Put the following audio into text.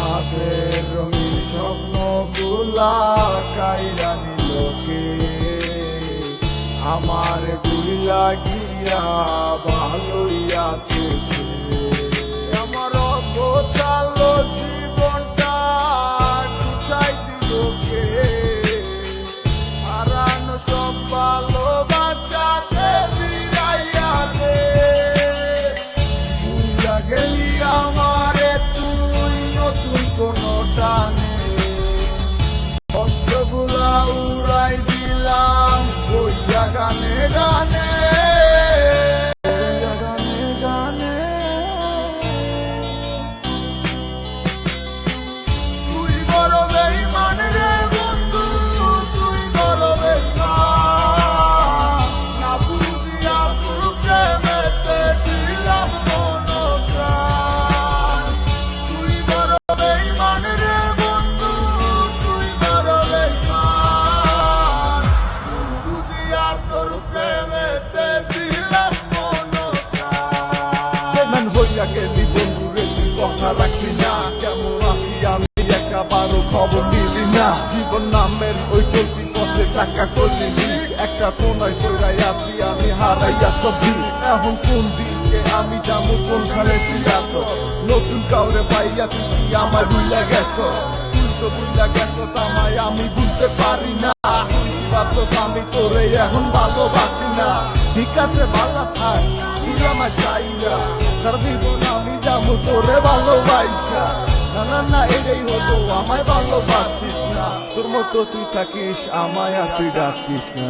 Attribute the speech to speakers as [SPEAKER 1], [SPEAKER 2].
[SPEAKER 1] আমাদের রঙিন স্বপ্নগুলা কাইরা নিল কে? আমার গুইলা গিয়া ভালোই আছে সে। আমার গোছালো জীবনটা গুছাই দিল কে? হারানো সব ভালোবাসাতে ফিরাইয়া দে। ভুইলা গেলি আমারে তুই নতুন কোনো টানে, কষ্টগুলা উড়াই দিলাম বইয়া গানে গানে, বইয়া গানে গানে। তুই বড় বেঈমান রে বন্ধু, তুই বড় বেঈমান। না বুঝিয়া তোর প্রেমেতে দিলাম মন প্রাণ। তুই বড় বেঈমান রে বন্ধু, তুই বড় বেঈমান। বুঝিয়া তোর প্রেমেতে দিলাম মন প্রাণ। বেঈমান হইয়া গেলি বন্ধু রে, তুই কথা রাখলি না। কেমন আছি আমি একাবারও খবর নিলি না। জীবন নামের ওই চলতি পথে চাকা করলি, একটা কোনায় কইরাই আছি আমি হারাইয়া সবজি। এখন কোন দিকে আমি যাবো, কোনখানে তুই আছো? নতুন কাউরে পাইয়া তুই কি আমার ভুইলা গেছ? তুই তো ভুইলা গেছ তামায় আমি বুঝতে পারি না। আমি তোরে এখন ভালোবাসি না। ঠিক আছে ভালো থাক, তুই আমার চাই না। সারা জীবন আমি যাবো তোরে ভালোবাসা। না না না, এটাই হতো আমায় ভালোবাসিস না। তোর মতো তুই থাকিস আমায় আর তুই ডাকিস না।